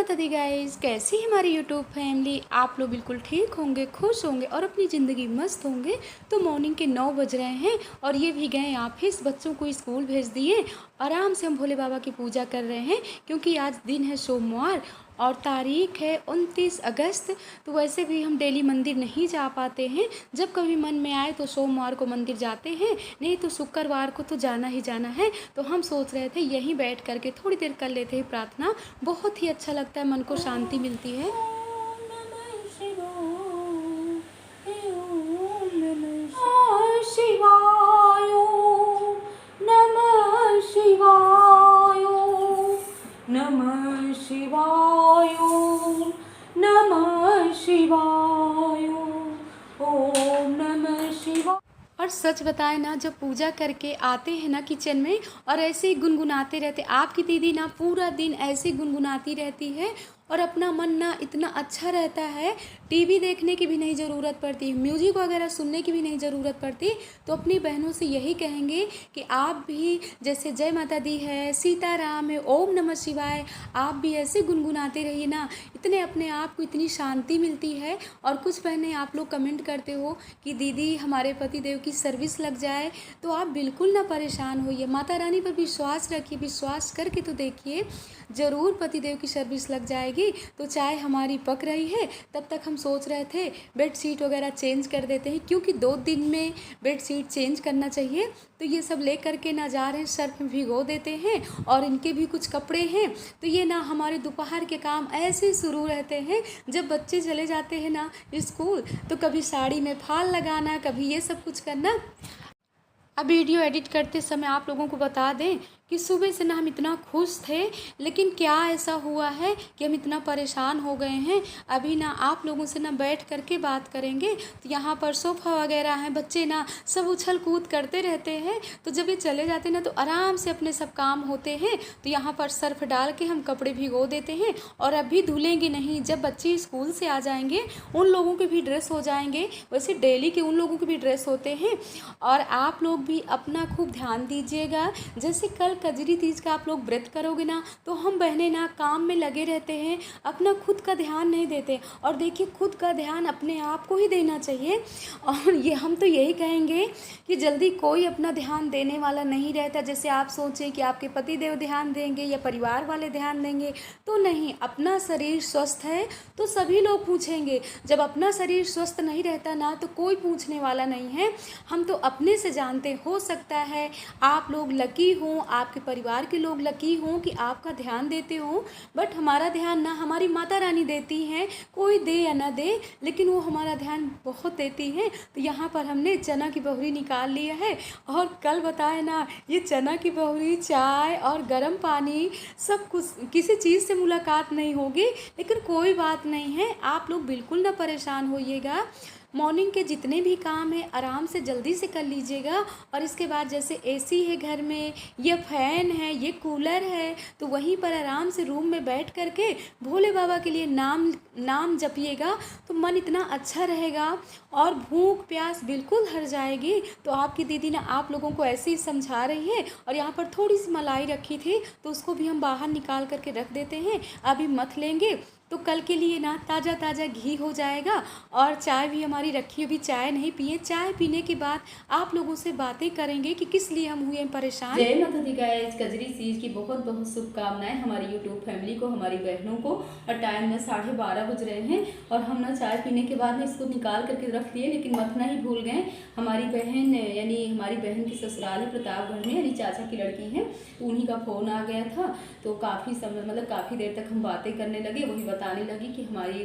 माता दी गाइस, कैसी है हमारी यूट्यूब फैमिली। आप लोग बिल्कुल ठीक होंगे, खुश होंगे और अपनी ज़िंदगी मस्त होंगे। तो मॉर्निंग के 9 बज रहे हैं और ये भी गए ऑफिस, बच्चों को स्कूल भेज दिए। आराम से हम भोले बाबा की पूजा कर रहे हैं क्योंकि आज दिन है सोमवार और तारीख है 29 अगस्त। तो वैसे भी हम डेली मंदिर नहीं जा पाते हैं, जब कभी मन में आए तो सोमवार को मंदिर जाते हैं, नहीं तो शुक्रवार को तो जाना ही जाना है। तो हम सोच रहे थे यहीं बैठ करके थोड़ी देर कर लेते हैं प्रार्थना, बहुत ही अच्छा लगता है, मन को शांति मिलती है। शिवाय नमः शिवाय नमः शिवाय नमः शिवाय ओम नमः शिवाय। और सच बताएं ना, जब पूजा करके आते हैं ना किचन में और ऐसे ही गुनगुनाते रहते, आपकी दीदी ना पूरा दिन ऐसे ही गुनगुनाती रहती है और अपना मन ना इतना अच्छा रहता है, टीवी देखने की भी नहीं ज़रूरत पड़ती, म्यूजिक वगैरह सुनने की भी नहीं ज़रूरत पड़ती। तो अपनी बहनों से यही कहेंगे कि आप भी जैसे जय माता दी है, सीताराम है, ओम नमः शिवाय, आप भी ऐसे गुनगुनाते रहिए ना, इतने अपने आप को इतनी शांति मिलती है। और कुछ बहनें आप लोग कमेंट करते हो कि दीदी हमारे पति देव की सर्विस लग जाए, तो आप बिल्कुल ना परेशान होइए, माता रानी पर विश्वास रखिए, विश्वास करके तो देखिए, ज़रूर पति देव की सर्विस लग जाएगी। तो चाय हमारी पक रही है, तब तक हम सोच रहे थे बेड शीट वगैरह चेंज कर देते हैं, क्योंकि 2 दिन में बेड शीट चेंज करना चाहिए। तो ये सब ले करके ना जा रहे हैं, सर्फ में भिगो देते हैं और इनके भी कुछ कपड़े हैं। तो ये ना हमारे दोपहर के काम ऐसे ही शुरू रहते हैं, जब बच्चे चले जाते हैं ना स्कूल, तो कभी साड़ी में फाल लगाना, कभी ये सब कुछ करना। अब वीडियो एडिट करते समय आप लोगों को बता दें कि सुबह से ना हम इतना खुश थे, लेकिन क्या ऐसा हुआ है कि हम इतना परेशान हो गए हैं। अभी ना आप लोगों से ना बैठ करके बात करेंगे। तो यहाँ पर सोफ़ा वगैरह हैं, बच्चे ना सब उछल कूद करते रहते हैं, तो जब ये चले जाते हैं ना तो आराम से अपने सब काम होते हैं। तो यहाँ पर सर्फ डाल के हम कपड़े भिगो देते हैं और अभी धुलेंगे नहीं, जब बच्चे स्कूल से आ जाएंगे उन लोगों के भी ड्रेस हो जाएंगे, वैसे डेली के उन लोगों के भी ड्रेस होते हैं। और आप लोग भी अपना खूब ध्यान दीजिएगा। जैसे कल कजरी तीज का आप लोग व्रत करोगे ना, तो हम बहनें ना काम में लगे रहते हैं, अपना खुद का ध्यान नहीं देते। और देखिए, खुद का ध्यान अपने आप को ही देना चाहिए। और ये हम तो यही कहेंगे कि जल्दी कोई अपना ध्यान देने वाला नहीं रहता। जैसे आप सोचें कि आपके पति देव ध्यान देंगे या परिवार वाले ध्यान देंगे, तो नहीं। अपना शरीर स्वस्थ है तो सभी लोग पूछेंगे, जब अपना शरीर स्वस्थ नहीं रहता ना तो कोई पूछने वाला नहीं है। हम तो अपने से जानते, हो सकता है आप लोग लकी हों, आपके परिवार के लोग लकी हों कि आपका ध्यान देते हों, बट हमारा ध्यान ना हमारी माता रानी देती हैं, कोई दे या ना दे, लेकिन वो हमारा ध्यान बहुत देती हैं। तो यहाँ पर हमने चना की बहुरी निकाल लिया है और कल बताए ना, ये चना की बहुरी, चाय और गर्म पानी, सब कुछ, किसी चीज़ से मुलाकात नहीं होगी, लेकिन कोई बात नहीं है, आप लोग बिल्कुल ना परेशान होइएगा। मॉर्निंग के जितने भी काम हैं आराम से जल्दी से कर लीजिएगा। और इसके बाद जैसे एसी है घर में, ये फैन है, ये कूलर है, तो वहीं पर आराम से रूम में बैठ करके भोले बाबा के लिए नाम जपिएगा, तो मन इतना अच्छा रहेगा और भूख प्यास बिल्कुल हट जाएगी। तो आपकी दीदी ना आप लोगों को ऐसे ही समझा रही है। और यहाँ पर थोड़ी सी मलाई रखी थी, तो उसको भी हम बाहर निकाल करके रख देते हैं, अभी मथ लेंगे तो कल के लिए ना ताज़ा ताज़ा घी हो जाएगा। और चाय भी हमारी रखी, अभी चाय नहीं पिए, चाय पीने के बाद आप लोगों से बातें करेंगे कि किस लिए हम हुए परेशान। जय माता दी गाइस, कजरी तीज की बहुत बहुत शुभकामनाएं हमारी यूट्यूब फैमिली को, हमारी बहनों को। और टाइम में 12:30 बज रहे हैं और हम ना चाय पीने के बाद ना इसको निकाल करके रख दिए, लेकिन मथना ही भूल गए। हमारी बहन यानी हमारी बहन की ससुराल है प्रतापगढ़ में, यानी चाचा की लड़की है, तो उन्हीं का फ़ोन आ गया था। तो काफ़ी समय मतलब काफ़ी देर तक हम बातें करने लगे, वही बताने लगी कि हमारी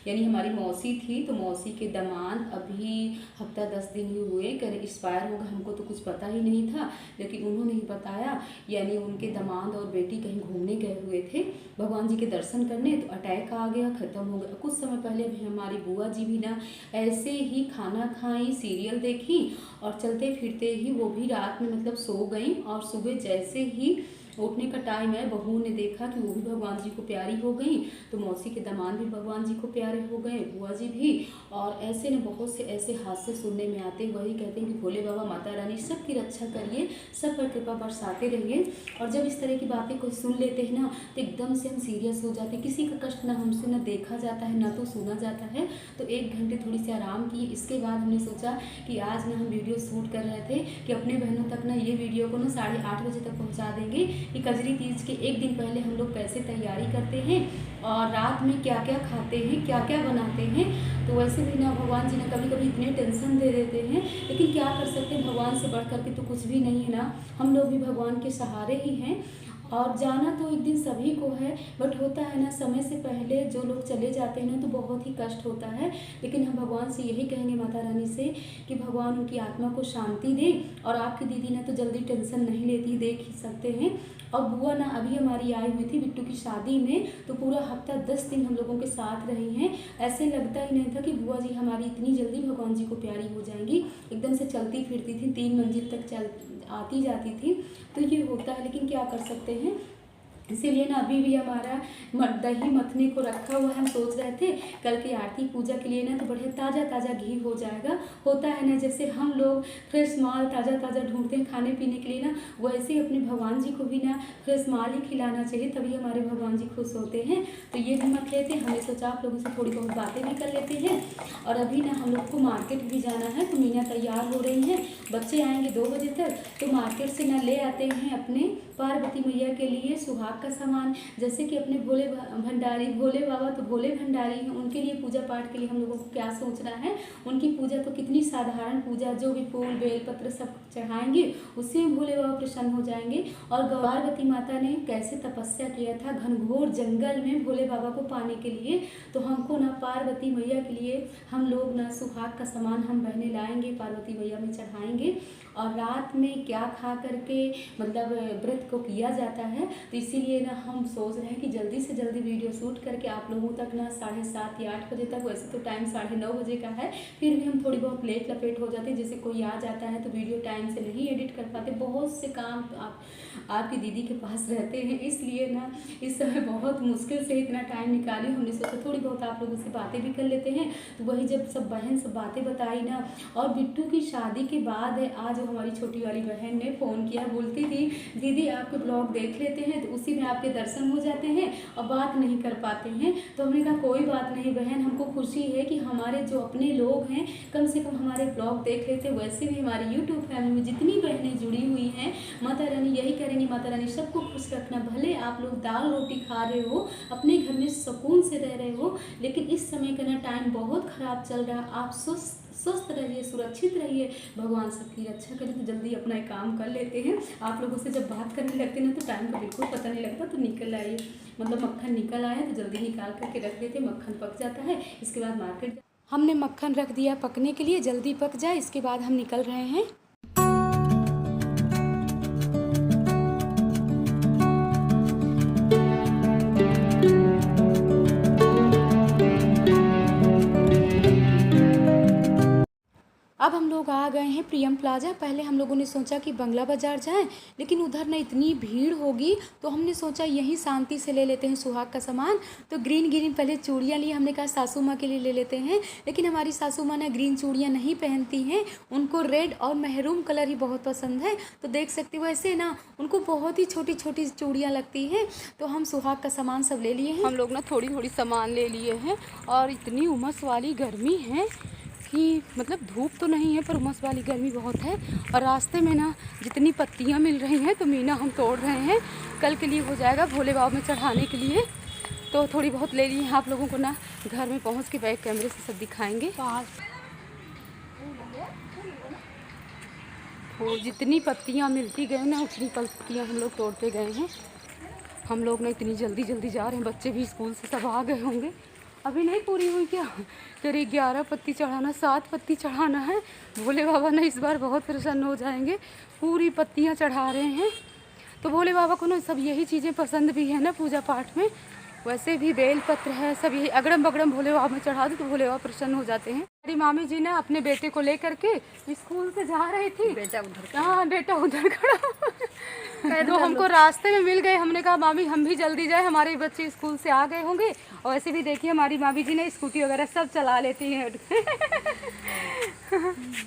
यानी हमारी मौसी थी, तो मौसी के दामाद अभी हफ्ता 10 दिन ही हुए, कर एक्सपायर होगा, हमको तो कुछ पता ही नहीं था, लेकिन उन्होंने ही बताया। यानी उनके दामाद और बेटी कहीं घूमने गए हुए थे भगवान जी के दर्शन करने, तो अटैक आ गया, ख़त्म हो गया। कुछ समय पहले भी हमारी बुआ जी भी ना ऐसे ही खाना खाई, सीरियल देखी और चलते फिरते ही वो भी रात में मतलब सो गई। और सुबह जैसे ही उठने का टाइम है, बहू ने देखा कि वो भी भगवान जी को प्यारी हो गई, तो मौसी के दामाद भी भगवान जी को प्यारे हो गए, बुआ जी भी। और ऐसे न बहुत से ऐसे हादसे सुनने में आते, वही कहते हैं कि भोले बाबा माता रानी सबकी रक्षा करिए, सब पर कृपा बरसाते रहिए। और जब इस तरह की बातें कोई सुन लेते हैं ना, तो एकदम से हम सीरियस हो जाते हैं। किसी का कष्ट ना हमसे ना देखा जाता है, ना तो सुना जाता है। तो 1 घंटे थोड़ी सी आराम की, इसके बाद हमने सोचा कि आज ना हम वीडियो शूट कर रहे थे कि अपने बहनों तक ना ये वीडियो को ना 8:30 बजे तक पहुंचा देंगे कि कजरी तीज के 1 दिन पहले हम लोग कैसे तैयारी करते हैं और रात में क्या क्या खाते हैं, क्या क्या बनाते हैं। तो वैसे भी ना भगवान जी ने कभी कभी इतने टेंशन दे देते हैं, लेकिन क्या कर सकते हैं, भगवान से बढ़ करके तो कुछ भी नहीं है ना। हम लोग भी भगवान के सहारे ही हैं। और जाना तो एक दिन सभी को है, बट होता है ना समय से पहले जो लोग चले जाते हैं ना, तो बहुत ही कष्ट होता है। लेकिन हम भगवान से यही कहेंगे, माता रानी से, कि भगवान उनकी आत्मा को शांति दे। और आपकी दीदी ने तो जल्दी टेंशन नहीं लेती, देख ही सकते हैं। और बुआ ना अभी हमारी आई हुई थी बिट्टू की शादी में, तो पूरा हफ्ता 10 दिन हम लोगों के साथ रही हैं। ऐसे लगता ही नहीं था कि बुआ जी हमारी इतनी जल्दी भगवान जी को प्यारी हो जाएंगी। एकदम से चलती फिरती थी, 3 मंजिल तक चल आती जाती थी। तो ये होता है, लेकिन क्या कर सकते हैं। इसीलिए ना अभी भी हमारा दही मथने को रखा हुआ है। हम सोच रहे थे कल की आरती पूजा के लिए ना, तो बढ़िया ताज़ा ताज़ा घी हो जाएगा। होता है ना, जैसे हम लोग फ्रेश माल ताज़ा ताज़ा ढूंढते हैं खाने पीने के लिए ना, वैसे ही अपने भगवान जी को भी ना फ्रेश माल ही खिलाना चाहिए, तभी हमारे भगवान जी खुश होते हैं। तो ये भी मत लेते, हमने सोचा आप लोगों से थोड़ी बहुत बातें भी कर लेते हैं। और अभी ना हम लोग को मार्केट भी जाना है, तो मीना तैयार हो रही हैं, बच्चे आएंगे 2 बजे तक, तो मार्केट से ना ले आते हैं अपने पार्वती मैया के लिए सुहाग का सामान। जैसे कि अपने भोले भंडारी, भोले बाबा तो भोले भंडारी हैं, उनके लिए पूजा पाठ के लिए हम लोगों को क्या सोचना है। उनकी पूजा तो कितनी साधारण पूजा, जो भी फूल बेल पत्र सब चढ़ाएंगे उससे भोले बाबा प्रसन्न हो जाएंगे। और पार्वती माता ने कैसे तपस्या किया था घनघोर जंगल में भोले बाबा को पाने के लिए। तो हमको ना पार्वती मैया के लिए हम लोग ना सुहाग का सामान हम बहनें लाएंगे, पार्वती मैया में चढ़ाएंगे। और रात में क्या खा करके मतलब व्रत को किया जाता है, तो इसीलिए ना हम सोच रहे हैं कि जल्दी से जल्दी वीडियो शूट करके आप लोगों तक ना 7:30 या 8 बजे तक, वैसे तो टाइम 9:30 बजे का है, फिर भी हम थोड़ी बहुत लेट लपेट हो जाते हैं। जैसे कोई आ जाता है तो वीडियो टाइम से नहीं एडिट कर पाते, बहुत से काम आपकी दीदी के पास रहते हैं, इसलिए ना इस समय बहुत मुश्किल से इतना टाइम निकाली। हमने सोचा थोड़ी बहुत आप लोगों से बातें भी कर लेते हैं। तो वही जब सब बहन सब बातें बताई ना, और बिट्टू की शादी के बाद है आज हमारी छोटी वाली बहन ने फ़ोन किया, बोलती थी दीदी आपके ब्लॉग देख लेते हैं, तो उसी में आपके दर्शन हो जाते हैं और बात नहीं कर पाते हैं। तो हमने कहा कोई बात नहीं बहन, हमको खुशी है कि हमारे जो अपने लोग हैं कम से कम हमारे ब्लॉग देख लेते। वैसे भी हमारी यूट्यूब फैमिली में जितनी बहनें जुड़ी हुई हैं, माता रानी यही करेंगी, माता रानी सबको खुश रखना। भले आप लोग दाल रोटी खा रहे हो, अपने घर में सुकून से रह रहे हो, लेकिन इस समय का ना टाइम बहुत ख़राब चल रहा है। आप स्वस्थ रहिए, सुरक्षित रहिए, भगवान सबकी रक्षा करें। तो जल्दी अपना काम कर लेते हैं। आप लोगों से जब बात करने लगते हैं ना, तो टाइम का बिल्कुल पता नहीं लगता। तो निकल आइए, मतलब मक्खन निकल आया तो जल्दी निकाल करके रख देते, मक्खन पक जाता है। इसके बाद मार्केट हमने मक्खन रख दिया पकने के लिए, जल्दी पक जाए, इसके बाद हम निकल रहे हैं। अब हम लोग आ गए हैं प्रियम प्लाजा। पहले हम लोगों ने सोचा कि बंगला बाज़ार जाएं, लेकिन उधर ना इतनी भीड़ होगी, तो हमने सोचा यहीं शांति से ले लेते हैं सुहाग का सामान। तो ग्रीन पहले चूड़ियाँ ली, हमने कहा सासू माँ के लिए ले लेते हैं, लेकिन हमारी सासू माँ ना ग्रीन चूड़ियाँ नहीं पहनती हैं, उनको रेड और महरून कलर ही बहुत पसंद है। तो देख सकते हो ऐसे ना उनको बहुत ही छोटी छोटी चूड़ियाँ लगती हैं। तो हम सुहाग का सामान सब ले लिए हैं। हम लोग ना थोड़ी थोड़ी सामान ले लिए हैं, और इतनी उमस वाली गर्मी है कि मतलब धूप तो नहीं है पर उमस वाली गर्मी बहुत है। और रास्ते में ना जितनी पत्तियां मिल रही हैं तो मीना हम तोड़ रहे हैं, कल के लिए हो जाएगा भोले बाबा में चढ़ाने के लिए। तो थोड़ी बहुत ले ली हैं। आप लोगों को ना घर में पहुंच के बैक कैमरे से सब दिखाएंगे। तो जितनी पत्तियां मिलती गए ना उतनी पत्तियां हम लोग तोड़ते गए हैं। हम लोग ना इतनी जल्दी जल्दी जा रहे हैं, बच्चे भी स्कूल से सब आ गए होंगे। अभी नहीं पूरी हुई क्या, तेरे 11 पत्ती चढ़ाना, 7 पत्ती चढ़ाना है। भोले बाबा ने इस बार बहुत प्रसन्न हो जाएंगे, पूरी पत्तियां चढ़ा रहे हैं। तो भोले बाबा को ना सब यही चीज़ें पसंद भी है ना पूजा पाठ में। वैसे भी बेल पत्र है, सब यही अगड़म बगड़म भोले बाबा में चढ़ा दो तो भोले बाबा प्रसन्न हो जाते हैं। मेरी मामी जी ना अपने बेटे को लेकर के स्कूल से जा रही थी। बेटा उधर हाँ, बेटा उधर खड़ा तो हमको रास्ते में मिल गए। हमने कहा मामी हम भी जल्दी जाए, हमारे बच्चे स्कूल से आ गए होंगे। और ऐसे भी देखिए हमारी मामी जी ने स्कूटी वगैरह सब चला लेती हैं।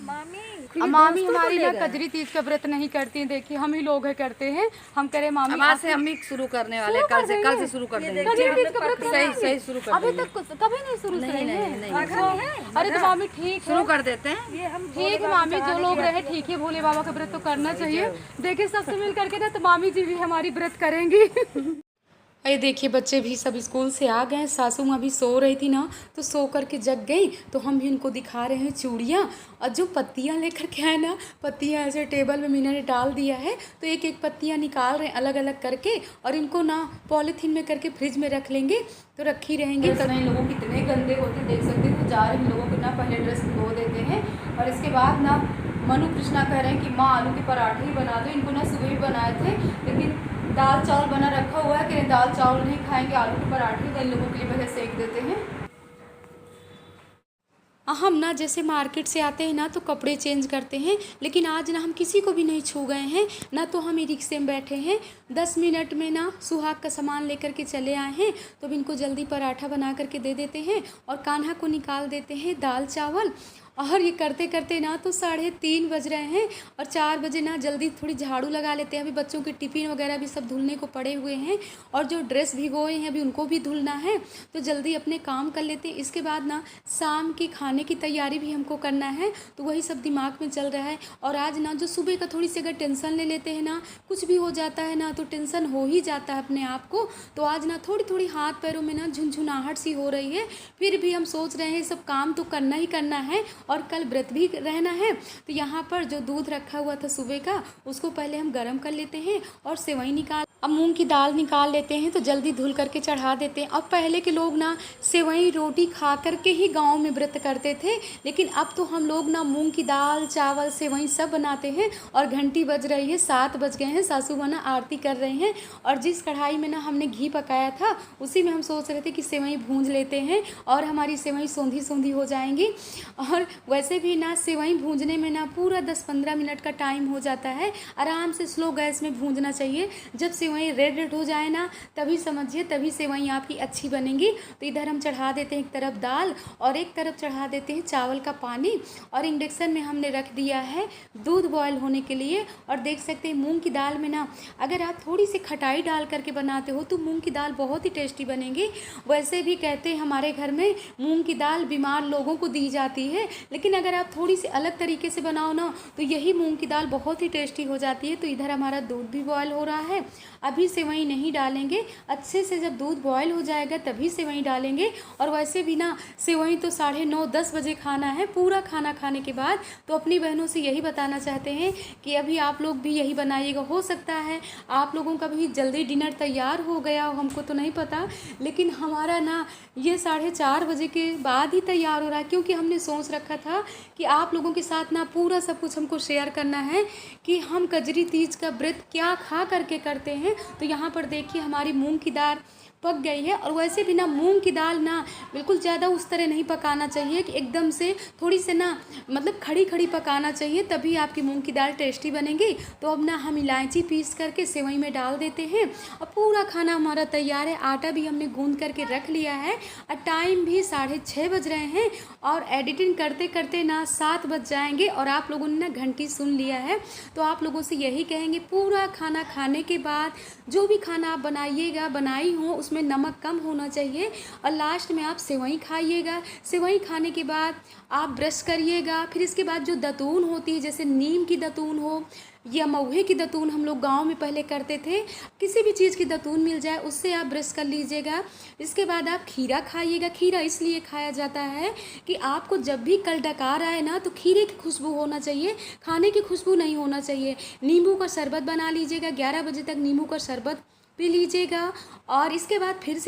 मामी हमारी ना कजरी तीज का व्रत नहीं करती हैं, देखिए हम ही लोग है करते हैं। हम करे मामी आज से हम ही शुरू करने वाले, कल से शुरू कर देंगे। कजरी तीज का व्रत सही शुरू कर अभी तक कभी नहीं शुरू नहीं। अरे तो मामी ठीक शुरू कर देते हैं। ठीक है मामी, जो लोग रहे ठीक है, भोले बाबा का व्रत तो करना चाहिए। देखिए सबसे मिल करके ना तो मामी जी भी हमारी व्रत करेंगी। अरे देखिए बच्चे भी सब स्कूल से आ गए। सासू माँ भी सो रही थी ना, तो सो करके जग गई। तो हम भी उनको दिखा रहे हैं चूड़ियाँ, और जो पत्तियाँ लेकर के आए ना, पत्तियाँ ऐसे टेबल में मीना ने डाल दिया है। तो एक एक पत्तियाँ निकाल रहे हैं अलग अलग करके, और इनको ना पॉलीथीन में करके फ्रिज में रख लेंगे, तो रखी रहेंगे। तो नहीं लोगों कितने गंदे होते देख सकते हैं। तो जा रहे हैं लोगों को ना पहले ड्रेस धो देते हैं, और इसके बाद ना मनु कृष्णा कह रहे हैं कि माँ आलू के पराठे ही बना दो। इनको ना सुबह ही बनाए थे, लेकिन दाल चावल बना रखा हुआ है कि दाल चावल नहीं खाएंगे, आलू के पराठे तो इन लोगों के लिए पहले सेक देते हैं। हम ना जैसे मार्केट से आते हैं ना तो कपड़े चेंज करते हैं, लेकिन आज ना हम किसी को भी नहीं छू गए हैं ना। तो हम रिक्शे में बैठे हैं, 10 मिनट में ना सुहाग का सामान लेकर के चले आए हैं। तो अब इनको जल्दी पराठा बना करके दे देते हैं, और कान्हा को निकाल देते हैं दाल चावल। और ये करते करते ना तो 3:30 बज रहे हैं, और 4 बजे ना जल्दी थोड़ी झाड़ू लगा लेते हैं। अभी बच्चों के टिफ़िन वगैरह भी सब धुलने को पड़े हुए हैं, और जो ड्रेस भिगोए हैं अभी उनको भी धुलना है। तो जल्दी अपने काम कर लेते हैं। इसके बाद ना शाम के खाने की तैयारी भी हमको करना है, तो वही सब दिमाग में चल रहा है। और आज ना जो सुबह का थोड़ी सी अगर टेंशन ले लेते हैं ना, कुछ भी हो जाता है ना तो टेंशन हो ही जाता है अपने आप को। तो आज ना थोड़ी थोड़ी हाथ पैरों में ना झुनझुनाहट सी हो रही है। फिर भी हम सोच रहे हैं सब काम तो करना ही करना है, और कल व्रत भी रहना है। तो यहाँ पर जो दूध रखा हुआ था सुबह का, उसको पहले हम गर्म कर लेते हैं, और सेवई निकाल, अब मूंग की दाल निकाल लेते हैं। तो जल्दी धुल करके चढ़ा देते हैं। अब पहले के लोग ना सेवई रोटी खा करके ही गांव में व्रत करते थे, लेकिन अब तो हम लोग ना मूंग की दाल चावल सेवई सब बनाते हैं। और घंटी बज रही है, 7 बज गए हैं। सासू माँ ना आरती कर रहे हैं, और जिस कढ़ाई में ना हमने घी पकाया था उसी में हम सोच रहे थे कि सेवई भूंज लेते हैं, और हमारी सेवई सौंधी सौंधी हो जाएंगी। और वैसे भी ना सेवई भूंजने में ना पूरा 10-15 मिनट का टाइम हो जाता है। आराम से स्लो गैस में भूंजना चाहिए। जब सेवई रेड हो जाए ना, तभी समझिए तभी सेवई आपकी अच्छी बनेंगी। तो इधर हम चढ़ा देते हैं एक तरफ दाल, और एक तरफ चढ़ा देते हैं चावल का पानी। और इंडक्शन में हमने रख दिया है दूध बॉयल होने के लिए। और देख सकते हैं मूंग की दाल में ना अगर आप थोड़ी सी खटाई डाल करके बनाते हो तो मूंग की दाल बहुत ही टेस्टी बनेगी। वैसे भी कहते हैं हमारे घर में मूंग की दाल बीमार लोगों को दी जाती है, लेकिन अगर आप थोड़ी सी अलग तरीके से बनाओ ना तो यही मूंग की दाल बहुत ही टेस्टी हो जाती है। तो इधर हमारा दूध भी बॉयल हो रहा है। अभी सेवई नहीं डालेंगे, अच्छे से जब दूध बॉयल हो जाएगा तभी सेवई डालेंगे। और वैसे भी ना सेवई तो 9:30-10 बजे खाना है। पूरा खाना खाने के बाद तो अपनी बहनों से यही बताना चाहते हैं कि अभी आप लोग भी यही बनाइएगा। हो सकता है आप लोगों का भी जल्दी डिनर तैयार हो गया हो, हमको तो नहीं पता, लेकिन हमारा ना ये 4:30 बजे के बाद ही तैयार हो रहा है। क्योंकि हमने सोच रखा था कि आप लोगों के साथ ना पूरा सब कुछ हमको शेयर करना है कि हम कजरी तीज का व्रत क्या खा करके करते हैं। तो यहाँ पर देखिए हमारी मूंग की दाल पक गई है। और वैसे भी ना मूंग की दाल ना बिल्कुल ज़्यादा उस तरह नहीं पकाना चाहिए कि एकदम से, थोड़ी से ना मतलब खड़ी खड़ी पकाना चाहिए, तभी आपकी मूंग की दाल टेस्टी बनेगी। तो अब ना हम इलायची पीस करके सेवई में डाल देते हैं, और पूरा खाना हमारा तैयार है। आटा भी हमने गूंद करके रख लिया है, और टाइम भी 6:30 बज रहे हैं। और एडिटिंग करते करते ना 7 बज जाएंगे। और आप लोगों ने ना घंटी सुन लिया है, तो आप लोगों से यही कहेंगे पूरा खाना खाने के बाद जो भी खाना आप बनाइएगा, बनाई हो, उसमें नमक कम होना चाहिए। और लास्ट में आप सेवई खाइएगा। सेवई खाने के बाद आप ब्रश करिएगा। फिर इसके बाद जो दतून होती है, जैसे नीम की दतून हो या महुए की दतून, हम लोग गांव में पहले करते थे, किसी भी चीज़ की दतून मिल जाए उससे आप ब्रश कर लीजिएगा। इसके बाद आप खीरा खाइएगा। खीरा इसलिए खाया जाता है कि आपको जब भी कल डकार आए ना तो खीरे की खुशबू होना चाहिए, खाने की खुशबू नहीं होना चाहिए। नींबू का शरबत बना लीजिएगा, 11 बजे तक नींबू का शरबत पी लीजिएगा। और इसके बाद फिर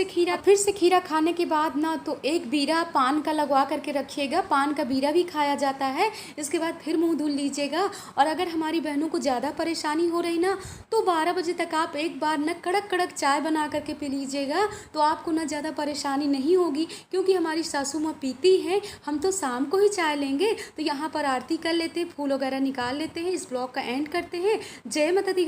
से खीरा खाने के बाद ना तो एक बीरा पान का लगवा करके रखिएगा, पान का बीरा भी खाया जाता है। इसके बाद फिर मुंह धुल लीजिएगा। और अगर हमारी बहनों को ज़्यादा परेशानी हो रही ना तो 12 बजे तक आप एक बार ना कड़क कड़क चाय बना करके पी लीजिएगा, तो आपको ना ज़्यादा परेशानी नहीं होगी। क्योंकि हमारी सासू माँ पीती हैं, हम तो शाम को ही चाय लेंगे। तो यहाँ पर आरती कर लेते हैं, फूल वगैरह निकाल लेते हैं, इस ब्लॉग का एंड करते हैं। जय माता दी।